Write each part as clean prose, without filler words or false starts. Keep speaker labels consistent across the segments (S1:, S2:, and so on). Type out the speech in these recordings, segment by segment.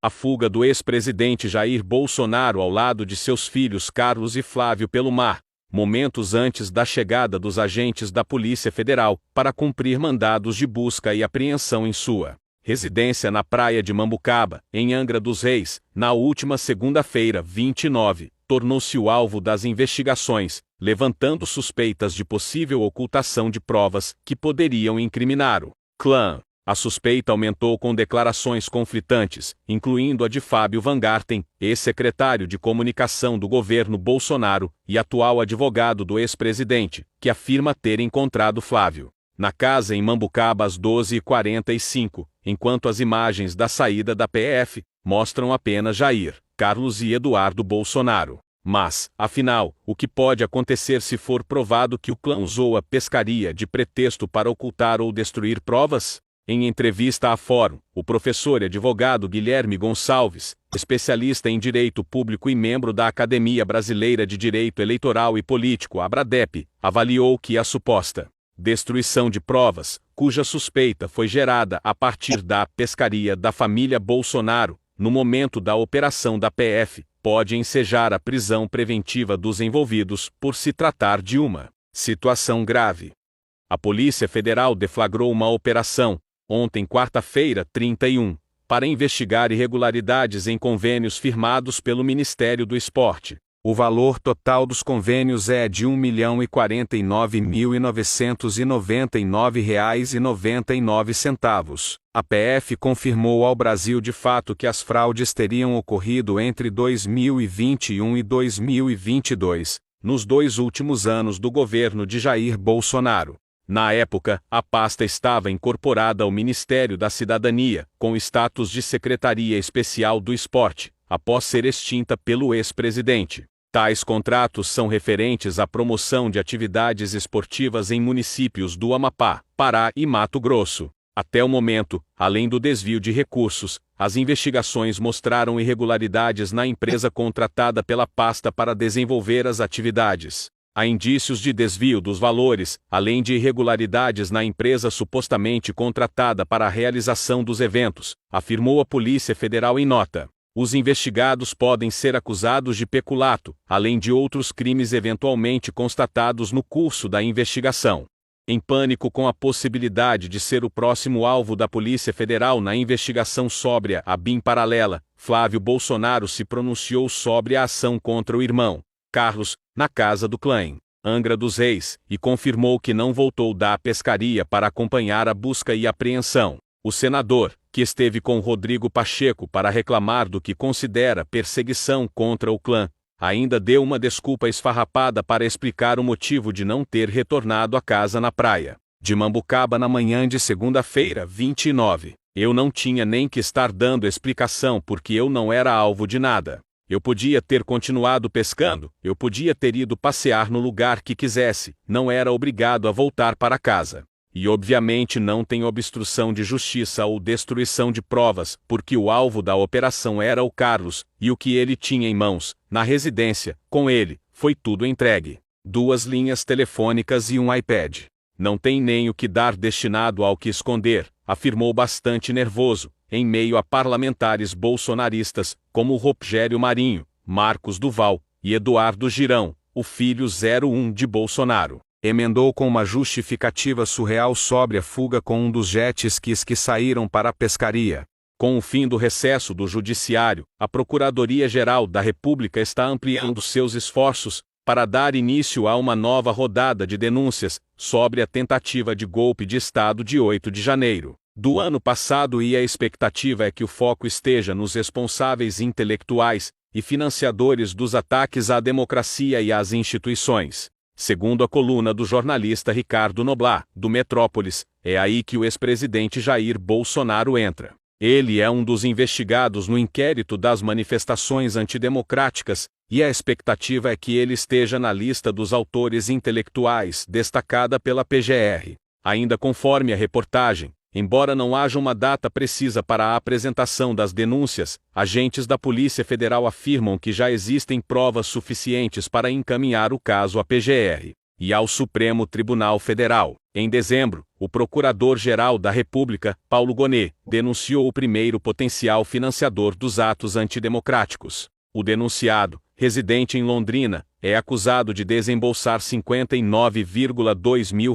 S1: A fuga do ex-presidente Jair Bolsonaro ao lado de seus filhos Carlos e Flávio pelo mar, momentos antes da chegada dos agentes da Polícia Federal para cumprir mandados de busca e apreensão em sua residência na praia de Mambucaba, em Angra dos Reis, na última segunda-feira, 29, tornou-se o alvo das investigações, levantando suspeitas de possível ocultação de provas que poderiam incriminar o clã. A suspeita aumentou com declarações conflitantes, incluindo a de Fábio Van Garten, ex-secretário de comunicação do governo Bolsonaro e atual advogado do ex-presidente, que afirma ter encontrado Flávio na casa em Mambucaba às 12h45, enquanto as imagens da saída da PF mostram apenas Jair, Carlos e Eduardo Bolsonaro. Mas, afinal, o que pode acontecer se for provado que o clã usou a pescaria de pretexto para ocultar ou destruir provas? Em entrevista à Fórum, o professor e advogado Guilherme Gonçalves, especialista em direito público e membro da Academia Brasileira de Direito Eleitoral e Político, ABRADEP, avaliou que a suposta destruição de provas, cuja suspeita foi gerada a partir da pescaria da família Bolsonaro, no momento da operação da PF, pode ensejar a prisão preventiva dos envolvidos por se tratar de uma situação grave. A Polícia Federal deflagrou uma operação, ontem quarta-feira, 31, para investigar irregularidades em convênios firmados pelo Ministério do Esporte. O valor total dos convênios é de R$ 1.049.999,99. A PF confirmou ao Brasil de fato que as fraudes teriam ocorrido entre 2021 e 2022, nos 2 últimos anos do governo de Jair Bolsonaro. Na época, a pasta estava incorporada ao Ministério da Cidadania, com status de Secretaria Especial do Esporte, após ser extinta pelo ex-presidente. Tais contratos são referentes à promoção de atividades esportivas em municípios do Amapá, Pará e Mato Grosso. Até o momento, além do desvio de recursos, as investigações mostraram irregularidades na empresa contratada pela pasta para desenvolver as atividades. Há indícios de desvio dos valores, além de irregularidades na empresa supostamente contratada para a realização dos eventos, afirmou a Polícia Federal em nota. Os investigados podem ser acusados de peculato, além de outros crimes eventualmente constatados no curso da investigação. Em pânico com a possibilidade de ser o próximo alvo da Polícia Federal na investigação sobre a BIM paralela, Flávio Bolsonaro se pronunciou sobre a ação contra o irmão, Carlos, na casa do clã em Angra dos Reis, e confirmou que não voltou da pescaria para acompanhar a busca e apreensão. O senador, que esteve com Rodrigo Pacheco para reclamar do que considera perseguição contra o clã, ainda deu uma desculpa esfarrapada para explicar o motivo de não ter retornado à casa na praia de Mambucaba na manhã de segunda-feira, 29. Eu não tinha nem que estar dando explicação porque eu não era alvo de nada. Eu podia ter continuado pescando, eu podia ter ido passear no lugar que quisesse, não era obrigado a voltar para casa. E obviamente não tem obstrução de justiça ou destruição de provas, porque o alvo da operação era o Carlos, e o que ele tinha em mãos, na residência, com ele, foi tudo entregue. 2 linhas telefônicas e um iPad. Não tem nem o que dar destinado ao que esconder, afirmou bastante nervoso, em meio a parlamentares bolsonaristas, como Rogério Marinho, Marcos Duval e Eduardo Girão, o filho 01 de Bolsonaro. Emendou com uma justificativa surreal sobre a fuga com um dos jet skis que saíram para a pescaria. Com o fim do recesso do Judiciário, a Procuradoria-Geral da República está ampliando seus esforços para dar início a uma nova rodada de denúncias sobre a tentativa de golpe de Estado de 8 de janeiro do ano passado, e a expectativa é que o foco esteja nos responsáveis intelectuais e financiadores dos ataques à democracia e às instituições. Segundo a coluna do jornalista Ricardo Noblat, do Metrópolis, é aí que o ex-presidente Jair Bolsonaro entra. Ele é um dos investigados no inquérito das manifestações antidemocráticas, e a expectativa é que ele esteja na lista dos autores intelectuais destacada pela PGR. Ainda conforme a reportagem, embora não haja uma data precisa para a apresentação das denúncias, agentes da Polícia Federal afirmam que já existem provas suficientes para encaminhar o caso à PGR e ao Supremo Tribunal Federal. Em dezembro, o Procurador-Geral da República, Paulo Gonet, denunciou o primeiro potencial financiador dos atos antidemocráticos. O denunciado, residente em Londrina, é acusado de desembolsar R$ 59,2 mil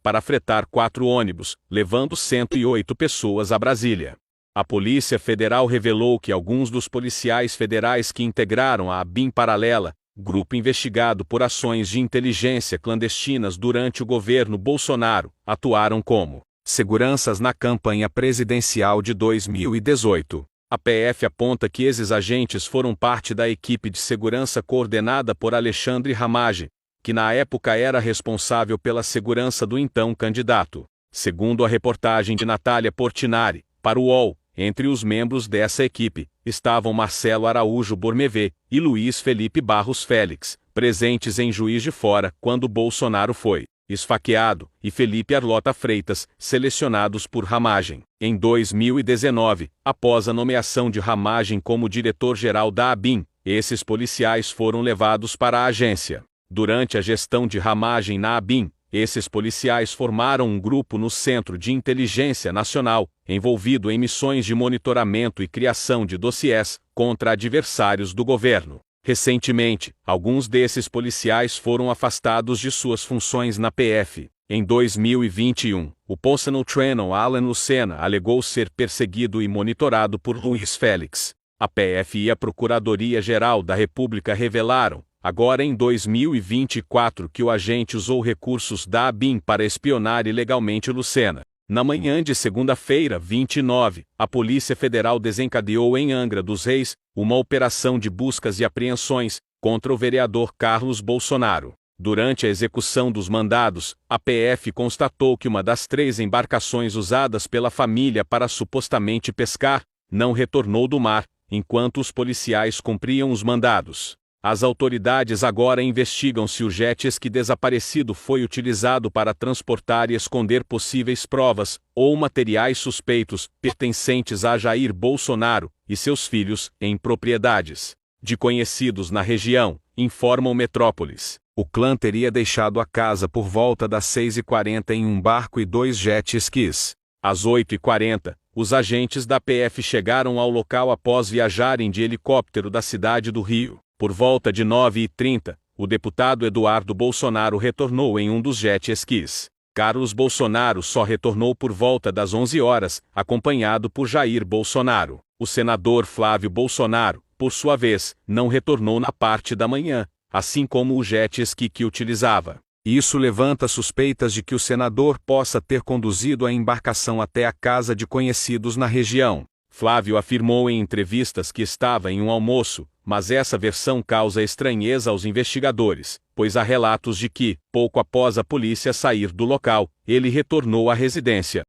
S1: para fretar 4 ônibus, levando 108 pessoas a Brasília. A Polícia Federal revelou que alguns dos policiais federais que integraram a ABIN Paralela, grupo investigado por ações de inteligência clandestinas durante o governo Bolsonaro, atuaram como seguranças na campanha presidencial de 2018. A PF aponta que esses agentes foram parte da equipe de segurança coordenada por Alexandre Ramagem, que na época era responsável pela segurança do então candidato. Segundo a reportagem de Natália Portinari, para o UOL, entre os membros dessa equipe, estavam Marcelo Araújo Bormevé e Luiz Felipe Barros Félix, presentes em Juiz de Fora quando Bolsonaro foi esfaqueado, e Felipe Arlota Freitas, selecionados por Ramagem. Em 2019, após a nomeação de Ramagem como diretor-geral da ABIN, esses policiais foram levados para a agência. Durante a gestão de Ramagem na ABIN, esses policiais formaram um grupo no Centro de Inteligência Nacional, envolvido em missões de monitoramento e criação de dossiês contra adversários do governo. Recentemente, alguns desses policiais foram afastados de suas funções na PF. Em 2021, o personal trainer Alan Lucena alegou ser perseguido e monitorado por Luiz Félix. A PF e a Procuradoria-Geral da República revelaram, agora em 2024, que o agente usou recursos da ABIN para espionar ilegalmente Lucena. Na manhã de segunda-feira, 29, a Polícia Federal desencadeou em Angra dos Reis uma operação de buscas e apreensões contra o vereador Carlos Bolsonaro. Durante a execução dos mandados, a PF constatou que uma das 3 embarcações usadas pela família para supostamente pescar não retornou do mar, enquanto os policiais cumpriam os mandados. As autoridades agora investigam se o jet ski desaparecido foi utilizado para transportar e esconder possíveis provas ou materiais suspeitos pertencentes a Jair Bolsonaro e seus filhos em propriedades de conhecidos na região, informa o Metrópolis. O clã teria deixado a casa por volta das 6h40 em um barco e 2 jet skis. Às 8h40, os agentes da PF chegaram ao local após viajarem de helicóptero da cidade do Rio. Por volta de 9h30, o deputado Eduardo Bolsonaro retornou em um dos jet skis. Carlos Bolsonaro só retornou por volta das 11 horas, acompanhado por Jair Bolsonaro. O senador Flávio Bolsonaro, por sua vez, não retornou na parte da manhã, assim como o jet ski que utilizava. Isso levanta suspeitas de que o senador possa ter conduzido a embarcação até a casa de conhecidos na região. Flávio afirmou em entrevistas que estava em um almoço, mas essa versão causa estranheza aos investigadores, pois há relatos de que, pouco após a polícia sair do local, ele retornou à residência.